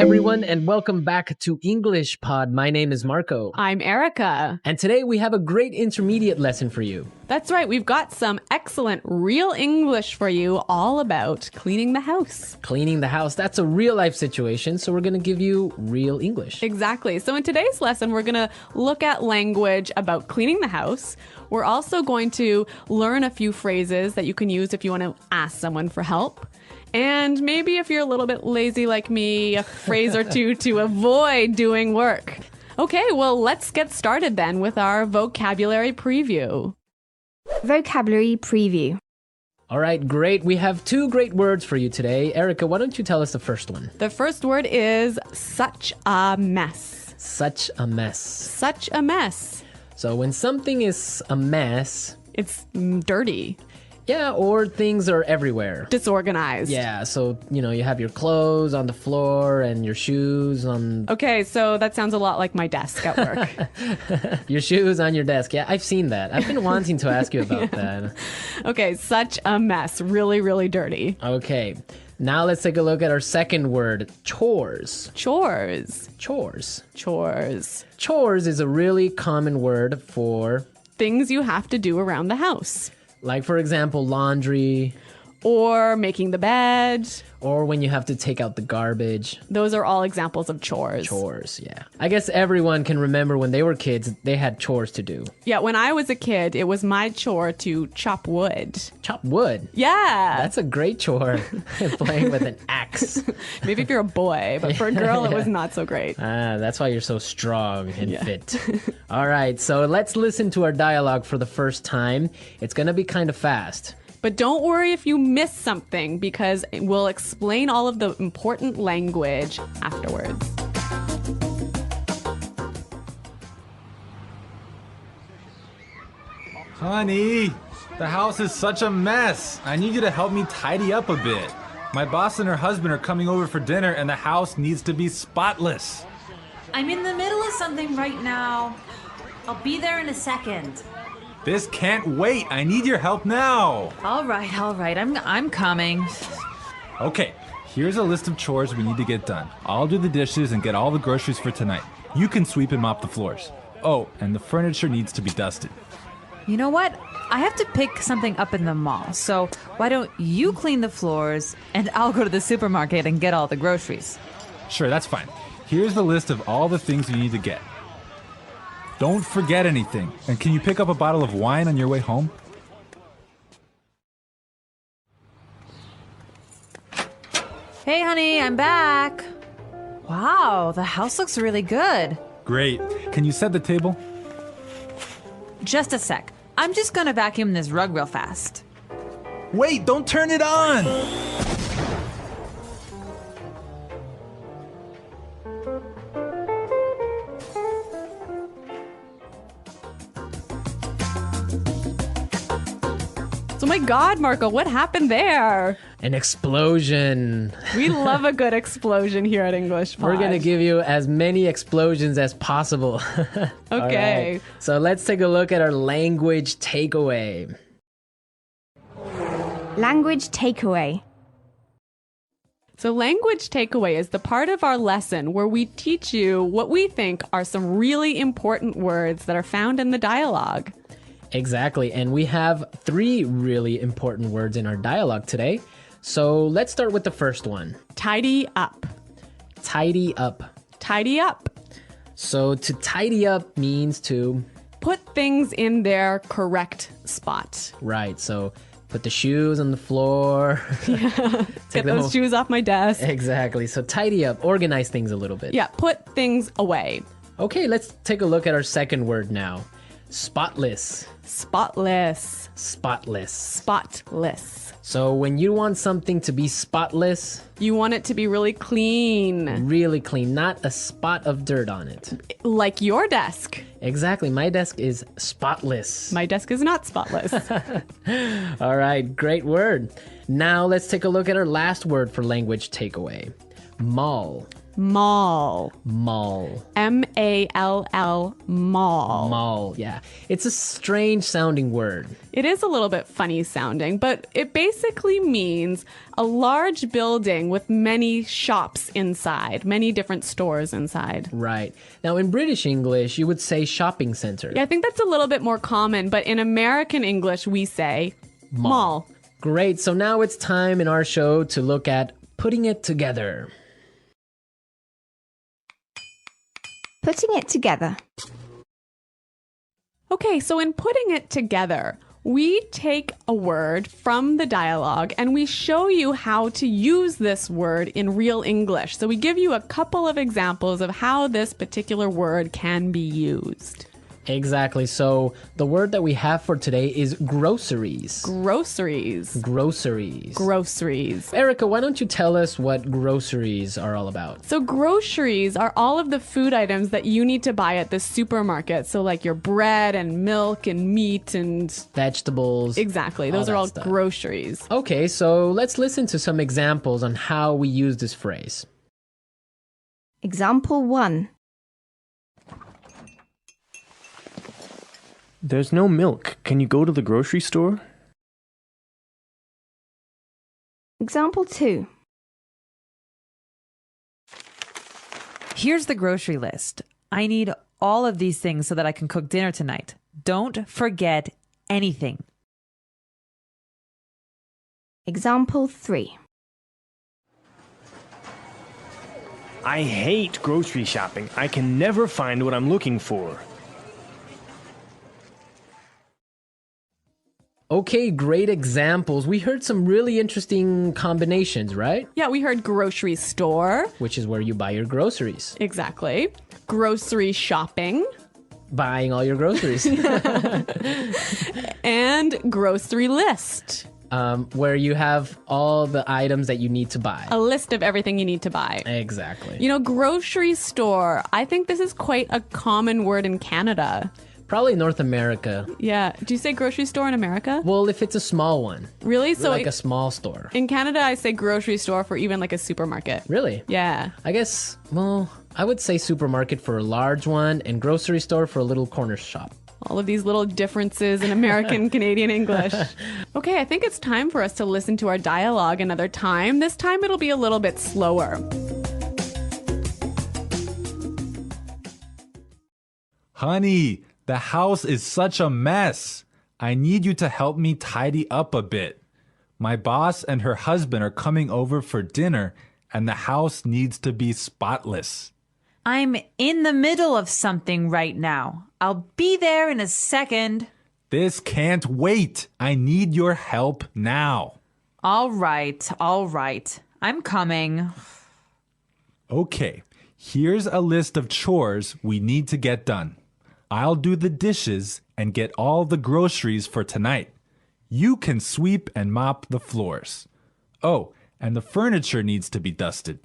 everyone, and welcome back to English Pod. My name is Marco. I'm Erica. And today we have a great intermediate lesson for you. That's right. We've got some excellent real English for you all about cleaning the house. Cleaning the house, that's a real life situation, so we're going to give you real English. Exactly. So in today's lesson, we're going to look at language about cleaning the house. We're also going to learn a few phrases that you can use if you want to ask someone for help. And maybe if you're a little bit lazy like me, a phrase or two to avoid doing work. Okay, well, let's get started then with our vocabulary preview. Vocabulary preview. All right, great. We have two great words for you today. Erica, why don't you tell us the first one? The first word is such a mess. Such a mess. Such a mess. So when something is a mess... It's dirty. Yeah, or things are everywhere. Disorganized. Yeah, so, you have your clothes on the floor and your shoes on... Okay, so that sounds a lot like my desk at work. Your shoes on your desk. Yeah, I've seen that. I've been wanting to ask you about that. Okay, such a mess. Really, really dirty. Okay, now let's take a look at our second word, chores. Chores. Chores. Chores. Chores is a really common word for... things you have to do around the house. Like, for example, laundry. Or making the bed. Or when you have to take out the garbage. Those are all examples of chores. Chores, yeah. I guess everyone can remember when they were kids, they had chores to do. Yeah, when I was a kid, it was my chore to chop wood. Chop wood? Yeah. That's a great chore. Playing with an axe. Maybe if you're a boy, but for a girl, it was not so great. That's why you're so strong and fit. All right, so let's listen to our dialogue for the first time. It's going to be kind of fast. But don't worry if you miss something, because we'll explain all of the important language afterwards. Honey, the house is such a mess. I need you to help me tidy up a bit. My boss and her husband are coming over for dinner and the house needs to be spotless. I'm in the middle of something right now. I'll be there in a second. This can't wait. I need your help now. All right. I'm coming. Okay, here's a list of chores we need to get done. I'll do the dishes and get all the groceries for tonight. You can sweep and mop the floors. Oh, and the furniture needs to be dusted. You know what? I have to pick something up in the mall, so why don't you clean the floors and I'll go to the supermarket and get all the groceries. Sure, that's fine. Here's the list of all the things you need to get. Don't forget anything. And can you pick up a bottle of wine on your way home? Hey, honey, I'm back. Wow, the house looks really good. Great. Can you set the table? Just a sec. I'm just gonna vacuum this rug real fast. Wait, don't turn it on! Oh my God, Marco, what happened there? An explosion. We love a good explosion here at English Pod. We're going to give you as many explosions as possible. Okay. Right. So let's take a look at our language takeaway. Language takeaway. So language takeaway is the part of our lesson where we teach you what we think are some really important words that are found in the dialogue. Exactly, and we have 3 really important words in our dialogue today. So let's start with the first one. Tidy up. Tidy up. Tidy up. So to tidy up means to... put things in their correct spot. Right, so put the shoes on the floor. Yeah. Get those shoes off my desk. Exactly, so tidy up, organize things a little bit. Yeah, put things away. Okay, let's take a look at our second word now. Spotless. Spotless. Spotless. Spotless. So when you want something to be spotless... you want it to be really clean. Really clean, not a spot of dirt on it. Like your desk. Exactly, my desk is spotless. My desk is not spotless. All right, great word. Now let's take a look at our last word for language takeaway. Mall. Mall. Mall. M-A-L-L, mall. Mall, yeah. It's a strange sounding word. It is a little bit funny sounding, but it basically means a large building with many shops inside, many different stores inside. Right. Now, in British English, you would say shopping center. Yeah, I think that's a little bit more common, but in American English, we say mall. Great. So now it's time in our show to look at putting it together. Putting it together. Okay, so in putting it together, we take a word from the dialogue and we show you how to use this word in real English. So we give you a couple of examples of how this particular word can be used. Exactly. So the word that we have for today is groceries. Groceries. Groceries. Groceries. Erica, why don't you tell us what groceries are all about? So groceries are all of the food items that you need to buy at the supermarket. So like your bread and milk and meat and... Vegetables. Exactly. Those all are that all stuff. groceries. Okay, so let's listen to some examples on how we use this phrase. Example 1. There's no milk. Can you go to the grocery store? Example 2. Here's the grocery list. I need all of these things so that I can cook dinner tonight. Don't forget anything. Example 3. I hate grocery shopping. I can never find what I'm looking for. Okay, great examples. We heard some really interesting combinations, right? Yeah, we heard grocery store. Which is where you buy your groceries. Exactly. Grocery shopping. Buying all your groceries. And grocery list. Where you have all the items that you need to buy. A list of everything you need to buy. Exactly. You know, grocery store. I think this is quite a common word in Canada. Probably North America. Yeah. Do you say grocery store in America? Well, if it's a small one. Really? So Like a small store. in Canada, I say grocery store for even like a supermarket. Really? Yeah. I guess, well, I would say supermarket for a large one and grocery store for a little corner shop. All of these little differences in American Canadian English. Okay, I think it's time for us to listen to our dialogue another time. This time it'll be a little bit slower. Honey, the house is such a mess. I need you to help me tidy up a bit. My boss and her husband are coming over for dinner, and the house needs to be spotless. I'm in the middle of something right now. I'll be there in a second. This can't wait. I need your help now. All right. I'm coming. Okay, here's a list of chores we need to get done. I'll do the dishes and get all the groceries for tonight. You can sweep and mop the floors. Oh, and the furniture needs to be dusted.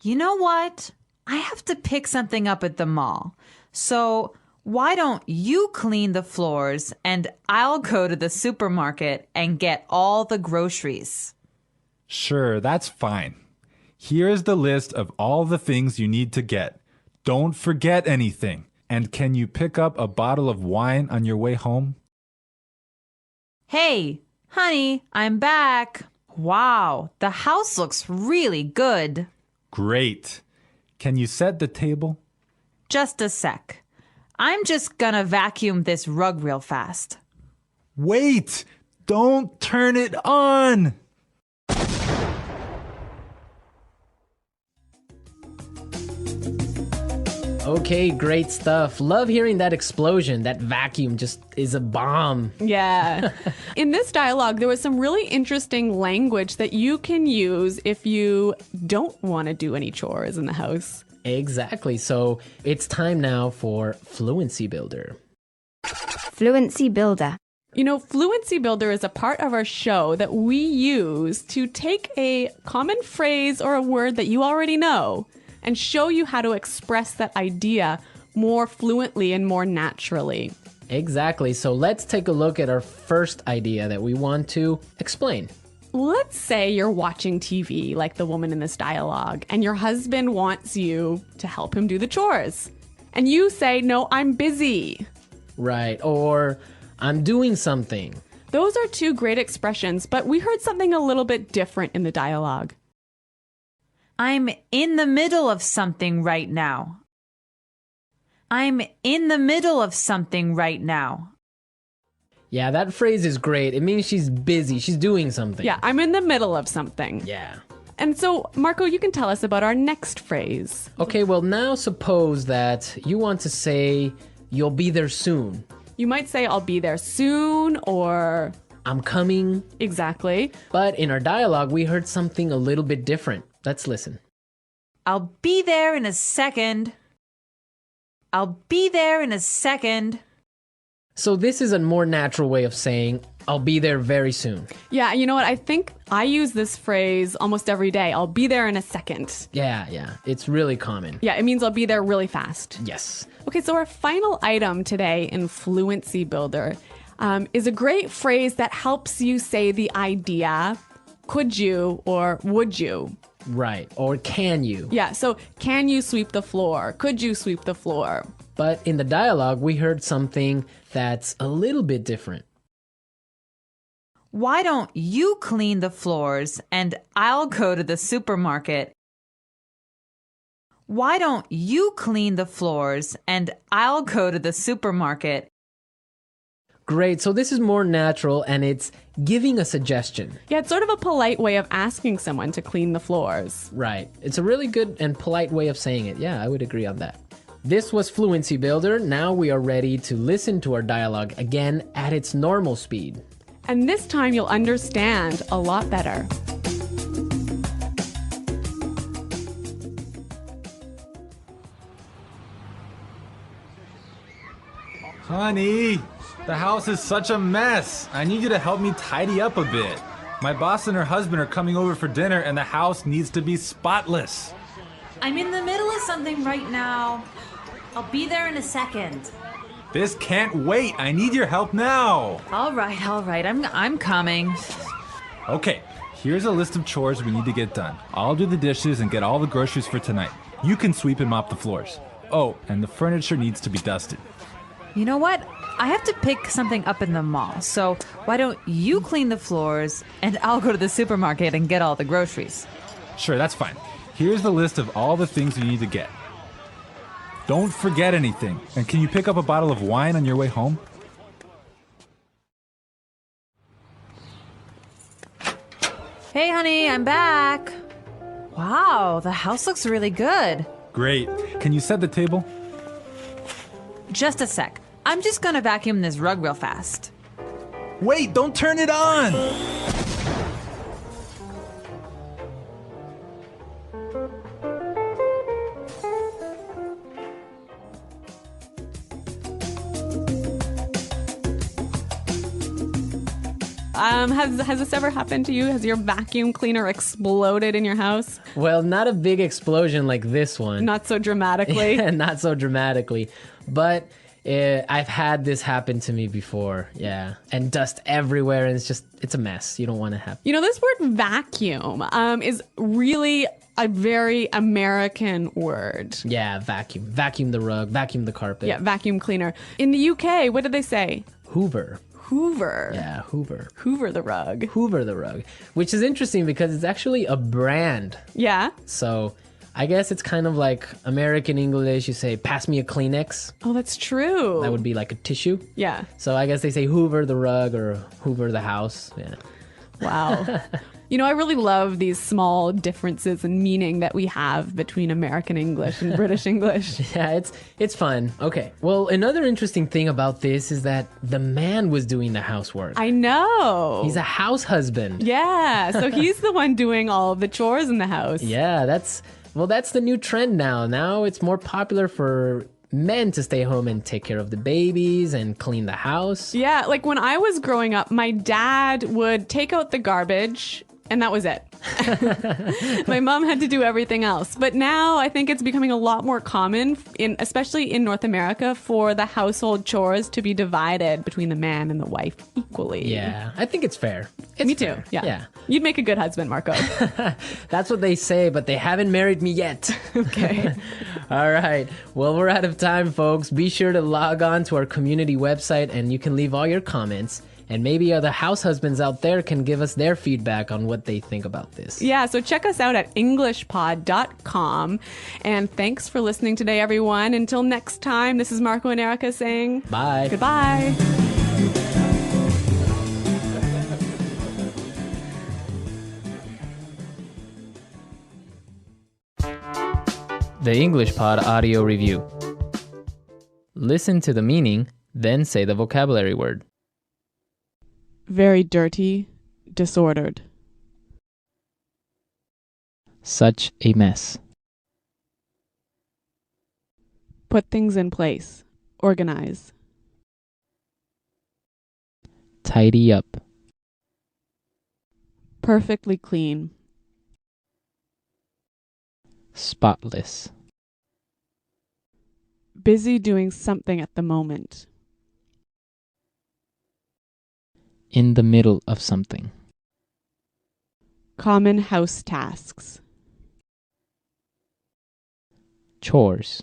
You know what? I have to pick something up at the mall. So why don't you clean the floors and I'll go to the supermarket and get all the groceries? Sure, that's fine. Here's the list of all the things you need to get. Don't forget anything. And can you pick up a bottle of wine on your way home? Hey, honey, I'm back. Wow, the house looks really good. Great. Can you set the table? Just a sec. I'm just gonna vacuum this rug real fast. Wait! Don't turn it on! Okay, great stuff. Love hearing that explosion. That vacuum just is a bomb. Yeah. In this dialogue, there was some really interesting language that you can use if you don't want to do any chores in the house. Exactly. So it's time now for Fluency Builder. Fluency Builder. You know, Fluency Builder is a part of our show that we use to take a common phrase or a word that you already know and show you how to express that idea more fluently and more naturally. Exactly. So let's take a look at our first idea that we want to explain. let's say you're watching TV like the woman in this dialogue, and your husband wants you to help him do the chores. And you say, no, I'm busy. Right. Or I'm doing something. Those are two great expressions, but we heard something a little bit different in the dialogue. I'm in the middle of something right now. I'm in the middle of something right now. Yeah, that phrase is great. It means she's busy. She's doing something. Yeah, I'm in the middle of something. Yeah. And so, Marco, you can tell us about our next phrase. Okay, well, now suppose that you want to say, you'll be there soon. You might say, I'll be there soon, or I'm coming. exactly. But in our dialogue, we heard something a little bit different. Let's listen. I'll be there in a second. I'll be there in a second. So this is a more natural way of saying, I'll be there very soon. Yeah, you know what? I think I use this phrase almost every day. I'll be there in a second. Yeah. It's really common. Yeah, it means I'll be there really fast. Yes. Okay, so our final item today in Fluency Builder is a great phrase that helps you say the idea, could you or would you? Right. Or can you? Yeah, so can you sweep the floor? Could you sweep the floor? But in the dialogue, we heard something that's a little bit different. Why don't you clean the floors and I'll go to the supermarket? Why don't you clean the floors and I'll go to the supermarket? Great. So this is more natural and it's giving a suggestion. Yeah, it's sort of a polite way of asking someone to clean the floors. Right. It's a really good and polite way of saying it. Yeah, I would agree on that. This was Fluency Builder. Now we are ready to listen to our dialogue again at its normal speed. And this time you'll understand a lot better. Honey, the house is such a mess. I need you to help me tidy up a bit. My boss and her husband are coming over for dinner and the house needs to be spotless. I'm in the middle of something right now. I'll be there in a second. This can't wait. I need your help now. All right. I'm coming. Okay, here's a list of chores we need to get done. I'll do the dishes and get all the groceries for tonight. You can sweep and mop the floors. Oh, and the furniture needs to be dusted. You know what? I have to pick something up in the mall. So why don't you clean the floors and I'll go to the supermarket and get all the groceries? Sure, that's fine. Here's the list of all the things you need to get. Don't forget anything. And can you pick up a bottle of wine on your way home? Hey, honey, I'm back. Wow, the house looks really good. Great. Can you set the table? Just a sec. I'm just gonna vacuum this rug real fast. Wait, don't turn it on! Has this ever happened to you? Has your vacuum cleaner exploded in your house? Well, not a big explosion like this one. Not so dramatically. Not so dramatically. But I've had this happen to me before. Yeah. And dust everywhere. And it's a mess. You don't want to have. You know, this word vacuum is really a very American word. Yeah, vacuum. Vacuum the rug, vacuum the carpet. Yeah, vacuum cleaner. In the UK, what did they say? Hoover. Hoover. Yeah, Hoover. Hoover the rug. Hoover the rug. Which is interesting because it's actually a brand. Yeah. So I guess it's kind of like American English. You say, pass me a Kleenex. Oh, that's true. That would be like a tissue. Yeah. So I guess they say Hoover the rug or Hoover the house. Yeah. Wow. You know, I really love these small differences in meaning that we have between American English and British English. Yeah, it's fun. Okay. Well, another interesting thing about this is that the man was doing the housework. I know. He's a house husband. Yeah. So he's the one doing all of the chores in the house. Yeah, that's the new trend now. Now it's more popular for men to stay home and take care of the babies and clean the house. Yeah, like when I was growing up, my dad would take out the garbage and that was it. My mom had to do everything else. But now I think it's becoming a lot more common, especially in North America, for the household chores to be divided between the man and the wife equally. Yeah, I think it's fair. It's Me too. fair. Yeah. You'd make a good husband, Marco. That's what they say, but they haven't married me yet. Okay. All right. Well, we're out of time, folks. Be sure to log on to our community website and you can leave all your comments. And maybe other house husbands out there can give us their feedback on what they think about this. Yeah, so check us out at englishpod.com. And thanks for listening today, everyone. Until next time, this is Marco and Erica saying Bye. Goodbye. The English Pod Audio Review. Listen to the meaning, then say the vocabulary word. Very dirty, disordered. Such a mess. Put things in place. Organize. Tidy up. Perfectly clean. Spotless. Busy doing something at the moment. In the middle of something. Common house tasks. Chores.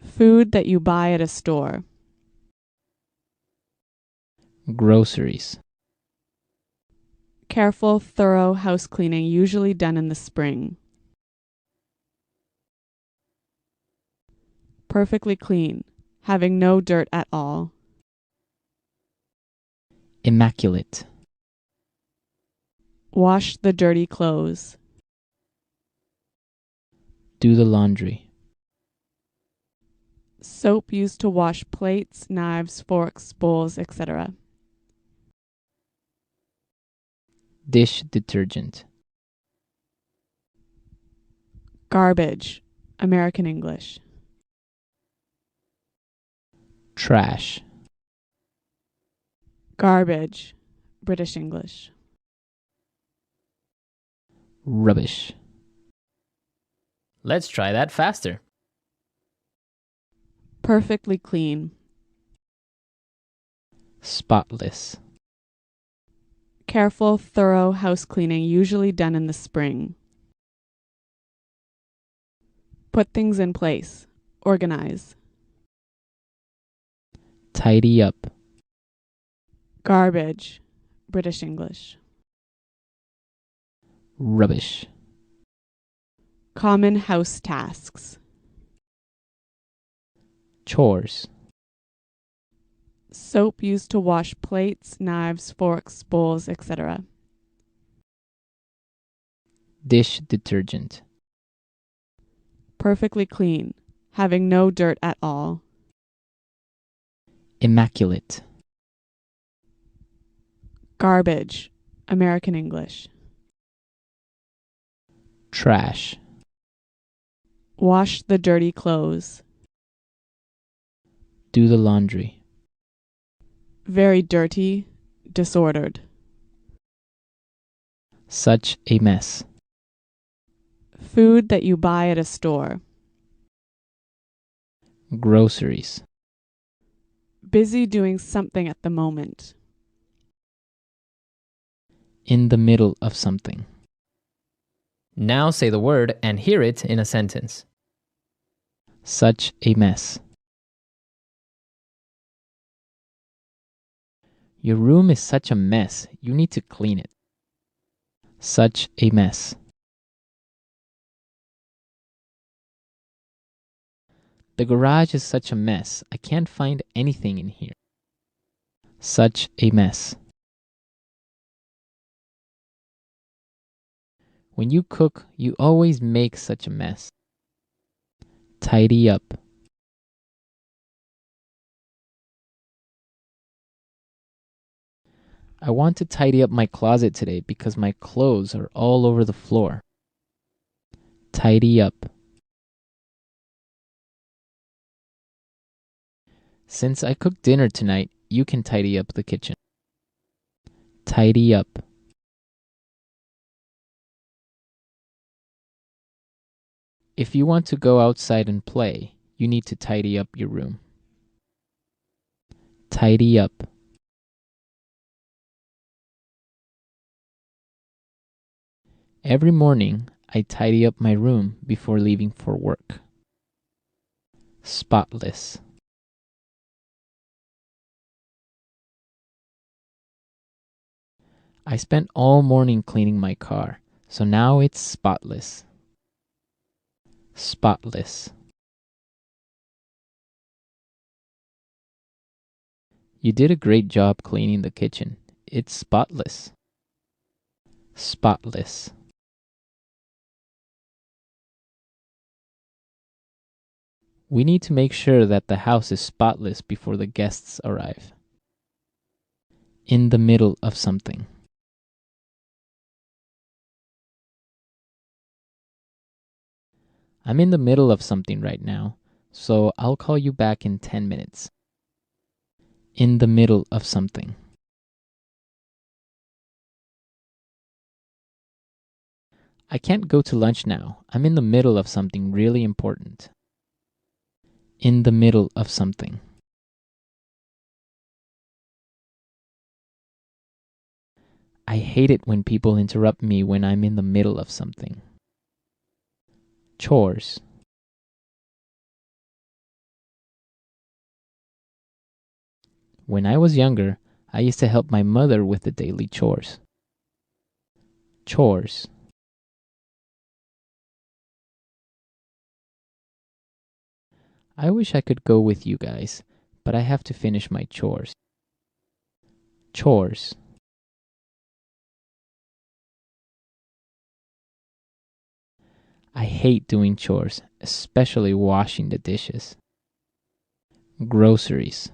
Food that you buy at a store. Groceries. Careful, thorough house cleaning, usually done in the spring. Perfectly clean, having no dirt at all. Immaculate. Wash the dirty clothes. Do the laundry. Soap used to wash plates, knives, forks, bowls, etc. Dish detergent. Garbage, American English. Trash. Garbage, British English. Rubbish. Let's try that faster. Perfectly clean. Spotless. Careful, thorough house cleaning, usually done in the spring. Put things in place. Organize. Tidy up. Garbage, British English. Rubbish. Common house tasks. Chores. Soap used to wash plates, knives, forks, bowls, etc. Dish detergent. Perfectly clean, having no dirt at all. Immaculate. Garbage, American English. Trash. Wash the dirty clothes. Do the laundry. Very dirty, disordered. Such a mess. Food that you buy at a store. Groceries. Busy doing something at the moment. In the middle of something. Now say the word and hear it in a sentence. Such a mess. Your room is such a mess. You need to clean it. Such a mess. The garage is such a mess. I can't find anything in here. Such a mess. When you cook, you always make such a mess. Tidy up. I want to tidy up my closet today because my clothes are all over the floor. Tidy up. Since I cooked dinner tonight, you can tidy up the kitchen. Tidy up. If you want to go outside and play, you need to tidy up your room. Tidy up. Every morning, I tidy up my room before leaving for work. Spotless. I spent all morning cleaning my car, so now it's spotless. Spotless. You did a great job cleaning the kitchen. It's spotless. Spotless. We need to make sure that the house is spotless before the guests arrive. In the middle of something. I'm in the middle of something right now, so I'll call you back in 10 minutes. In the middle of something. I can't go to lunch now. I'm in the middle of something really important. In the middle of something. I hate it when people interrupt me when I'm in the middle of something. Chores. When I was younger, I used to help my mother with the daily chores. Chores. I wish I could go with you guys, but I have to finish my chores. Chores. I hate doing chores, especially washing the dishes. Groceries.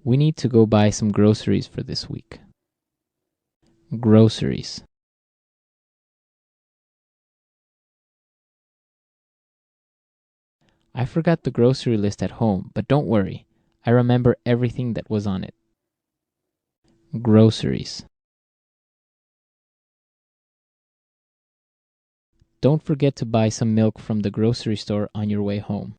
We need to go buy some groceries for this week. Groceries. I forgot the grocery list at home, but don't worry. I remember everything that was on it. Groceries. Don't forget to buy some milk from the grocery store on your way home.